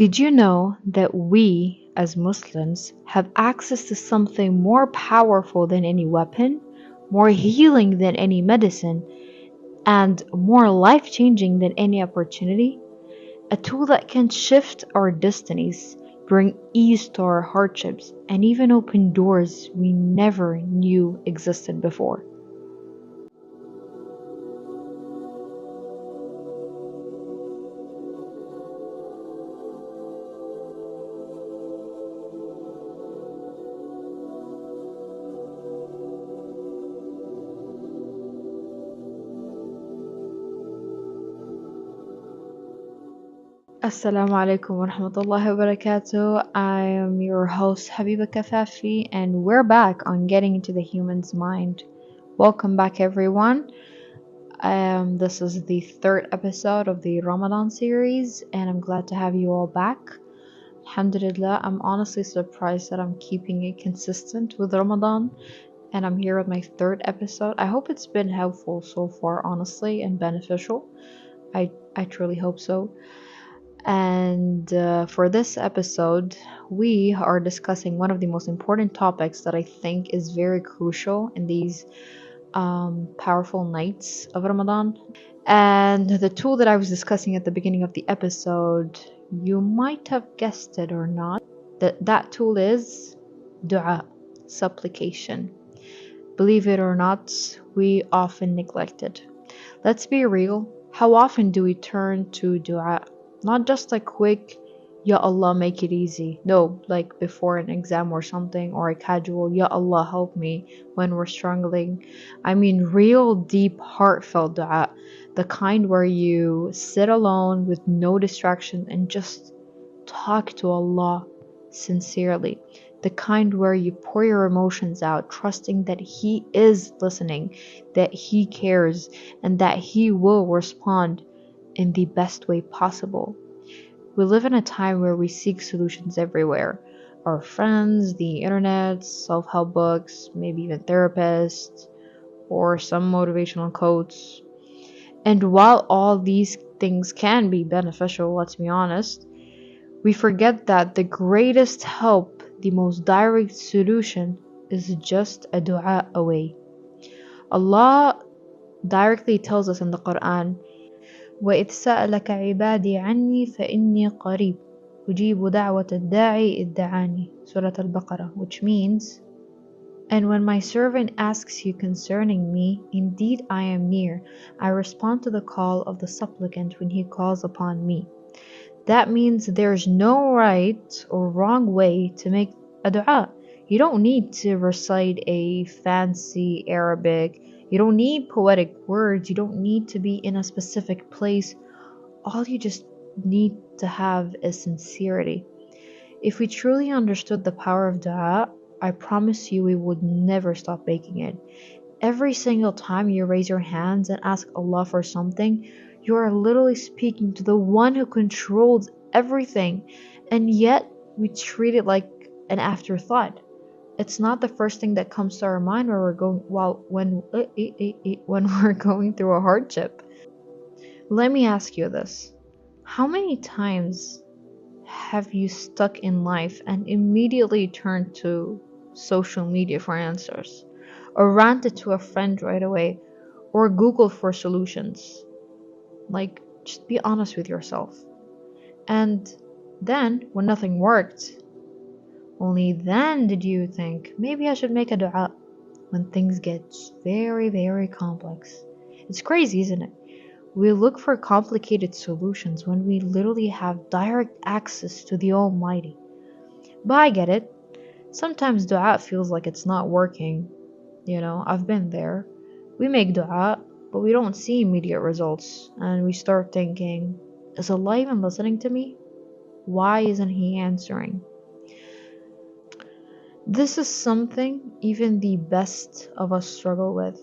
Did you know that we, as Muslims, have access to something more powerful than any weapon, more healing than any medicine, and more life changing than any opportunity? A tool that can shift our destinies, bring ease to our hardships, and even open doors we never knew existed before. Assalamu alaikum wa rahmatullahi wa barakatuh. I am your host Habiba Kafafi, and we're back on getting into the human's mind. Welcome back, everyone. This is the third episode of the Ramadan series, and I'm glad to have you all back. Alhamdulillah, I'm honestly surprised that I'm keeping it consistent with Ramadan, and I'm here with my third episode. I hope it's been helpful so far, honestly, and beneficial. I truly hope so. And for this episode, we are discussing one of the most important topics that I think is very crucial in these powerful nights of Ramadan. And the tool that I was discussing at the beginning of the episode, you might have guessed it or not, that tool is dua, supplication. Believe it or not, we often neglect it. Let's be real. How often do we turn to dua? Not just a quick, Ya Allah, make it easy. No, like before an exam or something, or a casual, Ya Allah, help me when we're struggling. I mean, real, deep, heartfelt dua. The kind where you sit alone with no distraction and just talk to Allah sincerely. The kind where you pour your emotions out, trusting that He is listening, that He cares, and that He will respond in the best way possible. We live in a time where we seek solutions everywhere. Our friends, the internet, self-help books, maybe even therapists, or some motivational quotes. And while all these things can be beneficial, let's be honest, we forget that the greatest help, the most direct solution, is just a dua away. Allah directly tells us in the Quran, وَإِذْ سَأَلَكَ عِبَادِي عَنِّي فَإِنِّي قَرِيبٌ أُجِيبُ دَعْوَةَ الدَّاعِ إِذْ دَعَانِي, Surah Al-Baqarah, which means, and when my servant asks you concerning me, indeed I am near. I respond to the call of the supplicant when he calls upon me. That means there's no right or wrong way to make a dua. You don't need to recite a fancy Arabic. You don't need poetic words. You don't need to be in a specific place. All you just need to have is sincerity. If we truly understood the power of dua, I promise you we would never stop making it. Every single time you raise your hands and ask Allah for something, you are literally speaking to the one who controls everything, and yet we treat it like an afterthought. It's not the first thing that comes to our mind when we're going when we're going through a hardship. Let me ask you this. How many times have you stuck in life and immediately turned to social media for answers, or ranted to a friend right away, or Googled for solutions? Like, just be honest with yourself. And then, when nothing worked, only then did you think, maybe I should make a dua, when things get very, very complex. It's crazy, isn't it? We look for complicated solutions when we literally have direct access to the Almighty. But I get it. Sometimes dua feels like it's not working. I've been there. We make dua, but we don't see immediate results, and we start thinking, is Allah even listening to me? Why isn't He answering? This is something even the best of us struggle with.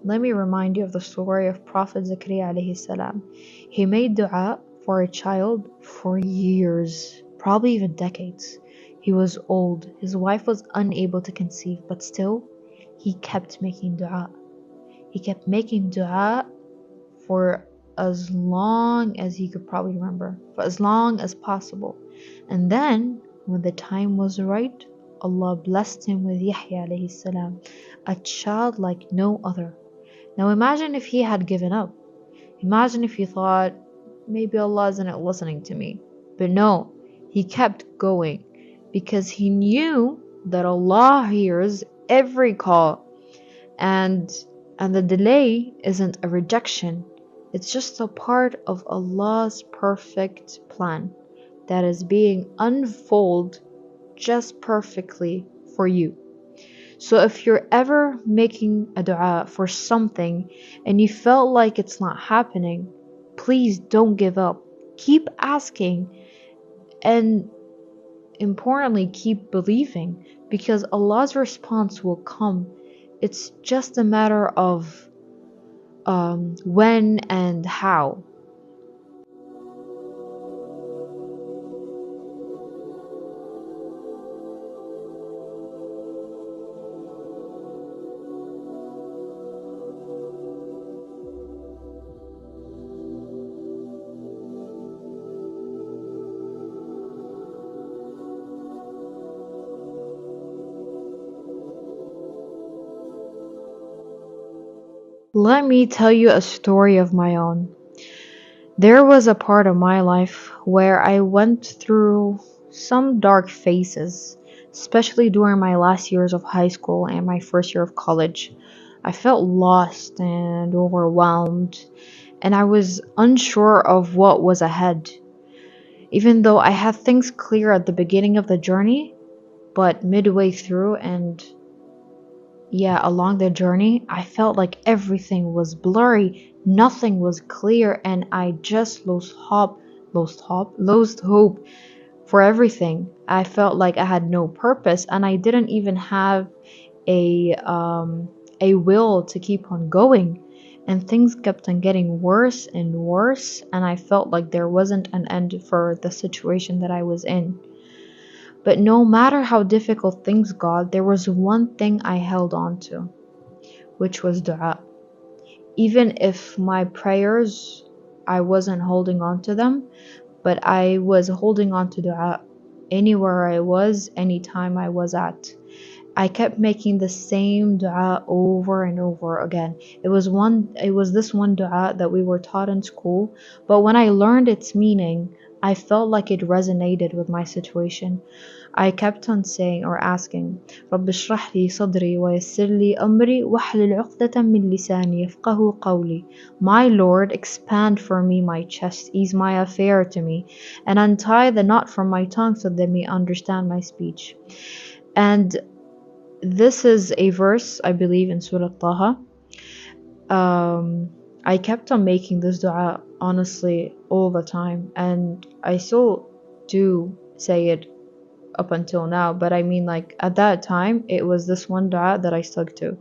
Let me remind you of the story of Prophet Zakaria alayhi salam. He made dua for a child for years, probably even decades. He was old, his wife was unable to conceive, but still, he kept making dua. He kept making dua for as long as he could probably remember, for as long as possible. And then, when the time was right, Allah blessed him with Yahya alayhi salam, a child like no other. Now imagine if he had given up. Imagine if he thought, maybe Allah isn't listening to me. But no, he kept going because he knew that Allah hears every call, and the delay isn't a rejection. It's just a part of Allah's perfect plan that is being unfolded just perfectly for you. So if you're ever making a dua for something and you felt like it's not happening, please don't give up. Keep asking, and importantly, keep believing, because Allah's response will come. It's just a matter of when and how. Let me tell you a story of my own. There was a part of my life where I went through some dark phases, especially during my last years of high school and my first year of college. I felt lost and overwhelmed, and I was unsure of what was ahead. Even though I had things clear at the beginning of the journey, but midway through and yeah, along the journey, I felt like everything was blurry, nothing was clear, and I just lost hope for everything. I felt like I had no purpose, and I didn't even have a a will to keep on going. And things kept on getting worse and worse, and I felt like there wasn't an end for the situation that I was in. But no matter how difficult things got, there was one thing I held on to, which was dua. Even if my prayers, I wasn't holding on to them, but I was holding on to dua anywhere I was, anytime I was at. I kept making the same dua over and over again. It was this one dua that we were taught in school, but when I learned its meaning, I felt like it resonated with my situation. I kept on saying or asking, رب اشرح لي صدري ويسر لي أمري واحلل عقدة من لساني يفقهوا قولي. My Lord, expand for me my chest, ease my affair to me, and untie the knot from my tongue so they may understand my speech. And this is a verse, I believe, in Surah Taha. I kept on making this dua, honestly, all the time, and I still do say it up until now, but I mean, like, at that time, it was this one dua that I stuck to.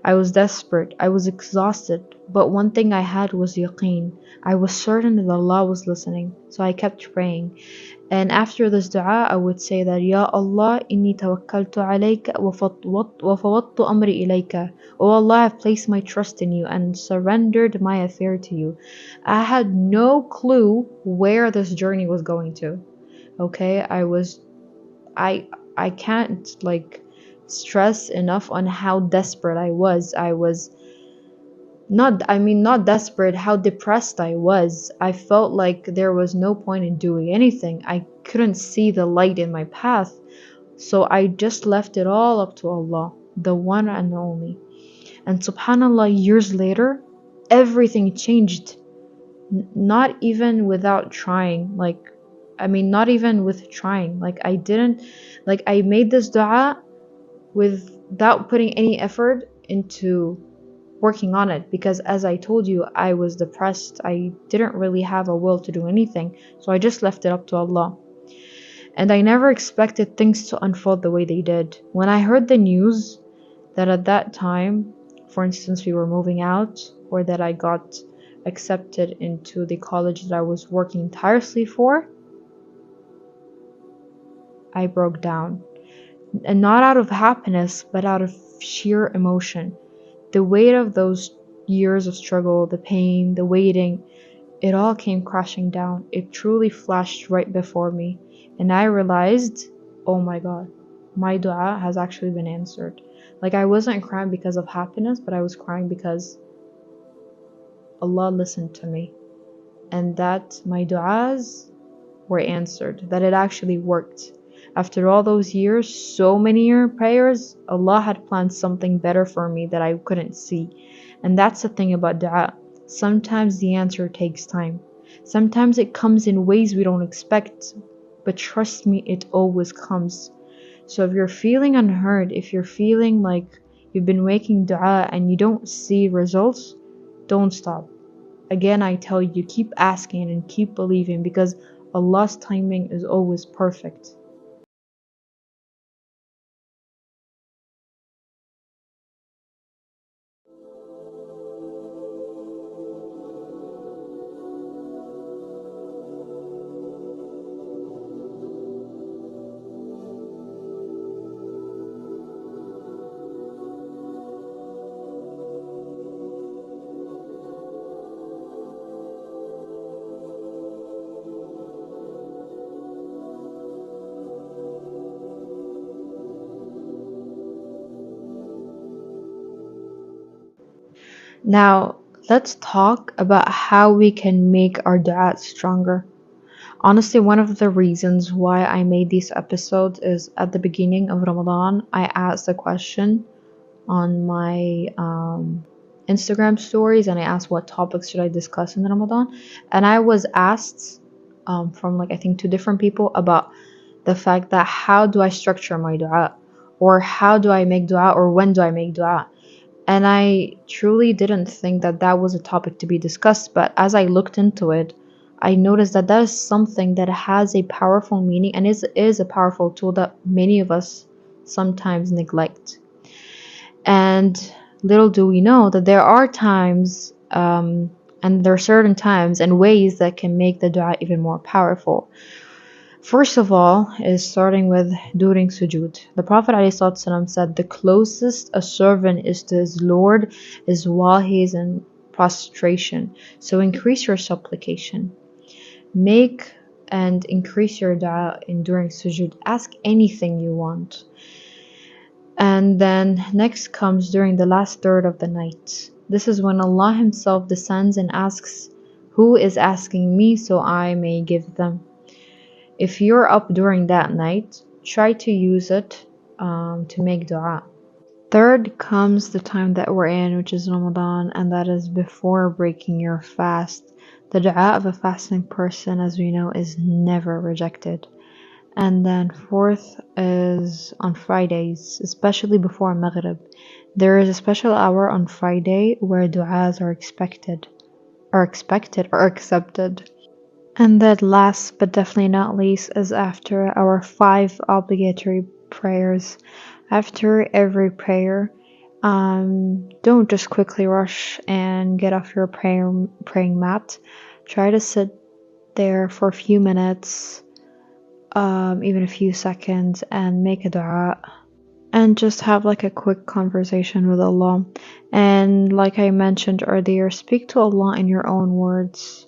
I was desperate, I was exhausted, but one thing I had was yaqeen. I was certain that Allah was listening, so I kept praying. And after this dua, I would say that, Ya Allah, inni tawakkaltu alayka wa fawwadtu amri ilayka. Oh Allah, I've placed my trust in you and surrendered my affair to you. I had no clue where this journey was going to. Okay, I can't like stress enough on how desperate I was. I was not desperate, how depressed I was. I felt like there was no point in doing anything. I couldn't see the light in my path. So I just left it all up to Allah, the one and only. And subhanallah, years later, everything changed. Not even without trying. Not even with trying. I made this dua without putting any effort into working on it, because as I told you, I was depressed. I didn't really have a will to do anything, so I just left it up to Allah. And I never expected things to unfold the way they did. When I heard the news that at that time, for instance, we were moving out, or that I got accepted into the college that I was working tirelessly for, I broke down. And not out of happiness, but out of sheer emotion. The weight of those years of struggle, the pain, the waiting, it all came crashing down. It truly flashed right before me. And I realized, oh my God, my dua has actually been answered. Like, I wasn't crying because of happiness, but I was crying because Allah listened to me. And that my duas were answered, that it actually worked. After all those years, so many prayers, Allah had planned something better for me that I couldn't see. And that's the thing about dua. Sometimes the answer takes time. Sometimes it comes in ways we don't expect. But trust me, it always comes. So if you're feeling unheard, if you're feeling like you've been making dua and you don't see results, don't stop. Again, I tell you, keep asking and keep believing because Allah's timing is always perfect. Now, let's talk about how we can make our dua stronger. Honestly, one of the reasons why I made these episodes is at the beginning of Ramadan, I asked a question on my Instagram stories and I asked what topics should I discuss in Ramadan. And I was asked from like I think two different people about the fact that how do I structure my dua, or how do I make dua, or when do I make dua. And I truly didn't think that that was a topic to be discussed, but as I looked into it, I noticed that that is something that has a powerful meaning and is a powerful tool that many of us sometimes neglect. And little do we know that there are times, and there are certain times and ways that can make the dua even more powerful. First of all, is starting with during sujood. The Prophet ﷺ said, the closest a servant is to his Lord is while he is in prostration. So increase your supplication. Make and increase your dua during sujood. Ask anything you want. And then next comes during the last third of the night. This is when Allah Himself descends and asks, who is asking me so I may give them? If you're up during that night, try to use it to make dua. Third comes the time that we're in, which is Ramadan, and that is before breaking your fast. The dua of a fasting person, as we know, is never rejected. And then fourth is on Fridays, especially before Maghrib. There is a special hour on Friday where du'as are accepted. And then last but definitely not least is after our 5 obligatory prayers. After every prayer, don't just quickly rush and get off your praying mat. Try to sit there for a few minutes, even a few seconds, and make a dua and just have like a quick conversation with Allah. And like I mentioned earlier, speak to Allah in your own words.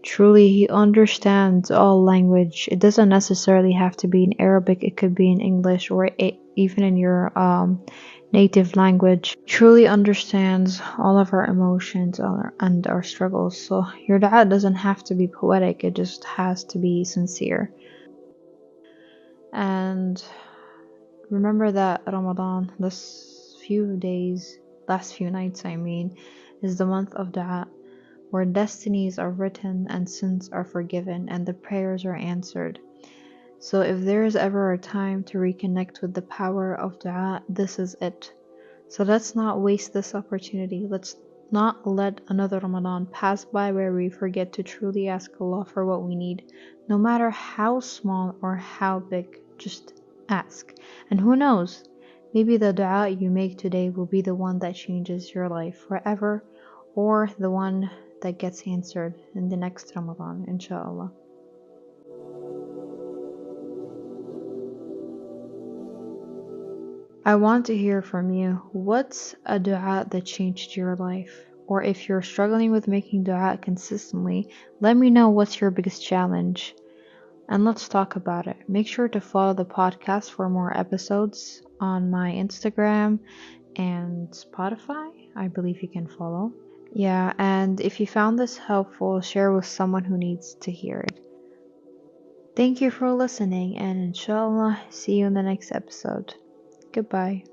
Truly, He understands all language. It doesn't necessarily have to be in Arabic, it could be in English or even in your native language. Truly understands all of our emotions and our struggles. So, your dua doesn't have to be poetic, it just has to be sincere. And remember that Ramadan, last few nights, is the month of dua, where destinies are written and sins are forgiven and the prayers are answered. So if there is ever a time to reconnect with the power of dua, this is it. So let's not waste this opportunity. Let's not let another Ramadan pass by where we forget to truly ask Allah for what we need. No matter how small or how big, just ask. And who knows, maybe the dua you make today will be the one that changes your life forever, or the one that gets answered in the next Ramadan, inshallah. I want to hear from you. What's a dua that changed your life? or if you're struggling with making dua consistently, let me know what's your biggest challenge and let's talk about it. Make sure to follow the podcast for more episodes on my Instagram and Spotify. I believe you can follow. Yeah, and if you found this helpful, share with someone who needs to hear it. Thank you for listening, and inshallah, see you in the next episode. Goodbye.